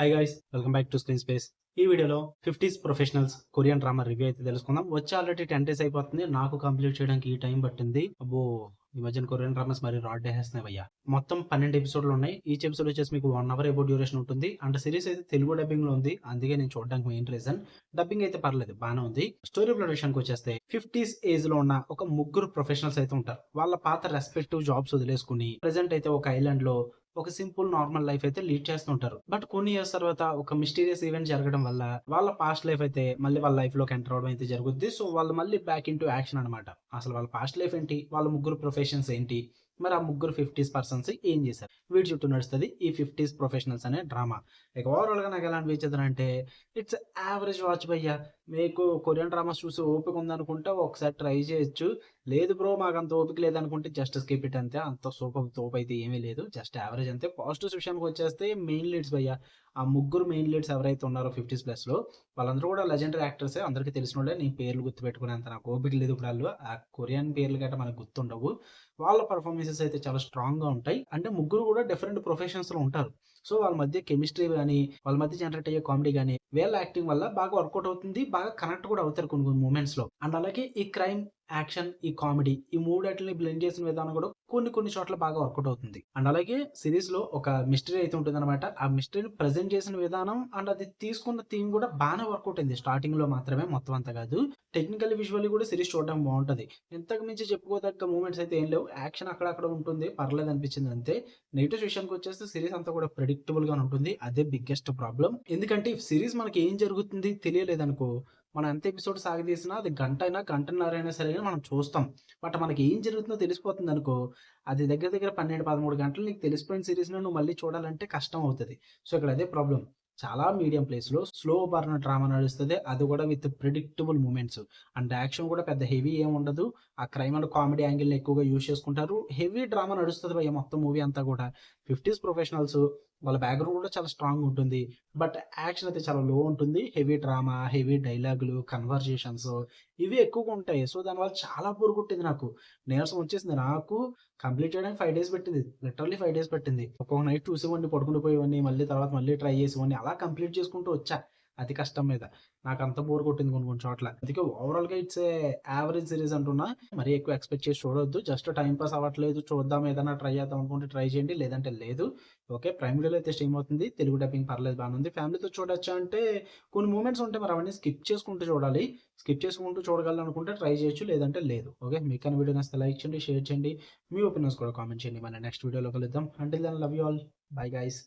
Hi guys, welcome back to screen space. ఈ వీడియోలో 50s professionals Korean drama review అయితే తెలుసుకుందాం. వచ్చి ఆల్రెడీ 10 డేస్ అయిపోతుంది. నాకు కంప్లీట్ చేయడానికి ఈ టైం పట్టింది. అబ్బో, ఈ మధ్యన కొరియన్ డ్రామాస్ మరి రాడ్ వేసేస్తున్నాయి భయ్యా. మొత్తం 12 ఎపిసోడ్లు ఉన్నాయి. ఈచ్ ఎపిసోడ్ వచ్చేసి మీకు 1 అవర్ ఎబో డ్యూరేషన్ ఉంటుంది. అండ్ సిరీస్ అయితే తెలుగు డబ్బింగ్ లో ఉంది, అందుకే నేను చూడడానికి మెయిన్ రీజన్. డబ్బింగ్ అయితే పర్లేదు, బాగానే ఉంది. స్టోరీ ప్లాట్ విషయానికి వచ్చేస్తే 50s ఏజ్ లో ఉన్న ఒక ముగ్గురు ప్రొఫెషనల్స్ అయితే ఉంటారు. వాళ్ళ పాత రెస్పెక్టివ్ జాబ్స్ వదిలేసుకుని ప్రెసెంట్ అయితే ఒక ఐలాండ్ లో ఒక సింపుల్ నార్మల్ లైఫ్ అయితే లీడ్ చేస్తుంటారు. బట్ కొన్ని ఇయర్స్ తర్వాత ఒక మిస్టీరియస్ ఈవెంట్ జరగడం వల్ల వాళ్ళ పాస్ట్ లైఫ్ అయితే మళ్ళీ వాళ్ళ లైఫ్ లోకి ఎంటర్ అవడం అయితే జరుగుద్ది. సో వాళ్ళు మళ్ళీ బ్యాక్ ఇంటూ యాక్షన్ అనమాట. అసలు వాళ్ళ పాస్ట్ లైఫ్ ఏంటి, వాళ్ళ ముగ్గురు ప్రొఫెషన్స్ ఏంటి, మరి ఆ ముగ్గురు 50s పర్సన్స్ ఏం చేశారు, వీటి చుట్టూ నడుస్తుంది ఈ 50s ప్రొఫెషనల్స్ అనే డ్రామా. ఇక ఓవరాల్ గా నాకు ఎలా అనిపించదు అంటే, ఇట్స్ యావరేజ్ వాచ్ భయ్యా. మీకు కొరియన్ డ్రామాస్ చూసి ఓపిక ఉందనుకుంటే ఒకసారి ట్రై చేయొచ్చు. లేదు బ్రో, మాకు అంత ఓపిక లేదనుకుంటే జస్ట్ స్కిప్ ఇట్ అంతే. అంత సూపర్ తోపు అయితే ఏమీ లేదు, జస్ట్ యావరేజ్ అంతే. పాజిటివ్స్ విషయానికి వచ్చేస్తే మెయిన్ లీడ్స్ భయ్య, ఆ ముగ్గురు మెయిన్ లీడ్స్ ఎవరైతే ఉన్నారో 50s ప్లస్ లో, వాళ్ళందరూ కూడా లెజెండరీ యాక్టర్సే, అందరికీ తెలిసిన వాళ్ళే. నేను పేర్లు గుర్తుపెట్టుకునేంత నాకు ఓపిక లేదు. ఇప్పుడు వాళ్ళు ఆ కొరియన్ పేర్లు గట్రా మనకు గుర్తుండవు. వాళ్ళ పర్ఫార్మెన్సెస్ అయితే చాలా స్ట్రాంగ్ గా ఉంటాయి. అంటే ముగ్గురు కూడా డిఫరెంట్ ప్రొఫెషన్స్ లో ఉంటారు. సో వాళ్ళ మధ్య కెమిస్ట్రీ కానీ, వాళ్ళ మధ్య జనరేట్ అయ్యే కామెడీ కానీ, వీళ్ళ యాక్టింగ్ వల్ల బాగా వర్కౌట్ అవుతుంది. బాగా కనెక్ట్ కూడా అవుతారు కొన్ని కొన్ని మూమెంట్స్ లో. అండ్ అలాగే ఈ క్రైమ్, యాక్షన్, ఈ కామెడీ, ఈ మూడాటిని బ్లెండ్ చేసిన విధానం కూడా కొన్ని కొన్ని చోట్ల బాగా వర్కౌట్ అవుతుంది. అండ్ అలాగే సిరీస్ లో ఒక మిస్టరీ అయితే ఉంటుంది అనమాట. ఆ మిస్టరీని ప్రెజెంట్ చేసిన విధానం అండ్ అది తీసుకున్న థీమ్ కూడా బాగానే వర్కౌట్ అయింది. స్టార్టింగ్ లో మాత్రమే, మొత్తం అంతా కాదు. టెక్నికల్ విజువల్లీ కూడా సిరీస్ చూడడం బాగుంటది. ఇంతకు మించి చెప్పుకోదగ్గ మూమెంట్స్ అయితే ఏం లేవు. యాక్షన్ అక్కడక్కడ ఉంటుంది, పర్లేదు అనిపించింది అంతే. నెగిటివ్స్ విషయానికి వచ్చేస్తే సిరీస్ అంతా కూడా ప్రెడిక్టబుల్ గా ఉంటుంది. అదే బిగ్గెస్ట్ ప్రాబ్లం. ఎందుకంటే ఈ సిరీస్ మనకి ఏం జరుగుతుంది తెలియలేదనుకో, మనం ఎంత ఎపిసోడ్ సాగదీసినా అది గంట అయినా గంటన్నర అయినా సరే గాని మనం చూస్తాం. బట్ మనకి ఏం జరుగుతుందో తెలిసిపోతుంది అనుకో, అది దగ్గర దగ్గర 12, 13 గంటలు నీకు తెలిసిపోయిన సిరీస్ నువ్వు మళ్ళీ చూడాలంటే కష్టం అవుతుంది. సో ఇక్కడ అదే ప్రాబ్లం. చాలా మీడియం ప్లేస్ లో స్లో బర్న్ డ్రామా నడుస్తుంది, అది కూడా with predictable moments. And action కూడా పెద్ద హెవీ ఏం ఉండదు. ఆ క్రైమ్ అండ్ కామెడీ యాంగిల్ ఎక్కువగా యూజ్ చేసుకుంటారు. హెవీ డ్రామా నడుస్తుంది భయ్య మొత్తం మూవీ అంతా కూడా. 50s ప్రొఫెషనల్స్, వాళ్ళ బ్యాక్గ్రౌండ్ కూడా చాలా స్ట్రాంగ్ ఉంటుంది. బట్ యాక్షన్ అయితే చాలా లో ఉంటుంది. హెవీ డ్రామా, హెవీ డైలాగులు, కన్వర్జేషన్స్ ఇవి ఎక్కువగా ఉంటాయి. సో దానివల్ల చాలా బోర్ కొట్టింది నాకు. నీరసం వచ్చేసింది నాకు. కంప్లీట్ చేయడానికి 5 డేస్ పెట్టింది. లిటరల్లీ 5 డేస్ పట్టింది. ఒక్కొక్క నైట్ చూసేవాడిని, పడుకుంటూ పోయేవాడిని, మళ్ళీ తర్వాత మళ్ళీ ట్రై చేసేవాడిని. అలా కంప్లీట్ చేసుకుంటూ వచ్చా అతి కష్టం మీద. నాకంత బోర్ కొట్టింది కొన్ని కొన్ని చోట్ల. అందుకే ఓవరాల్ గా ఇట్స్ ఏ యావరేజ్ సిరీస్ అంటున్నా. మరీ ఎక్కువ ఎక్స్‌పెక్ట్ చేసి చూడొద్దు. జస్ట్ టైమ్ పాస్ అవ్వట్లేదు, చూద్దాం ఏదైనా ట్రై చేద్దాం అనుకుంటే ట్రై చేయండి. లేదంటే లేదు. ఓకే, ప్రైమ్ వీడియోలో అయితే స్ట్రీమ్ అవుతుంది. తెలుగు డబ్బింగ్ పర్లేదు, బానే ఉంది. ఫ్యామిలీతో చూడొచ్చా అంటే కొన్ని మూమెంట్స్ ఉంటాయి, మరి అవన్నీ స్కిప్ చేసుకుంటూ చూడాలి. స్కిప్ చేసుకుంటూ చూడగలనుకుంటే ట్రై చేయొచ్చు, లేదంటే లేదు. ఓకే, మీకన్నా వీడియో నచ్చితే లైక్ చేయండి, షేర్ చేయండి. మీ ఒపీనియన్స్ కూడా కామెంట్ చేయండి. మన నెక్స్ట్ వీడియోలో కలుద్దాం. Until then love you all. Bye guys.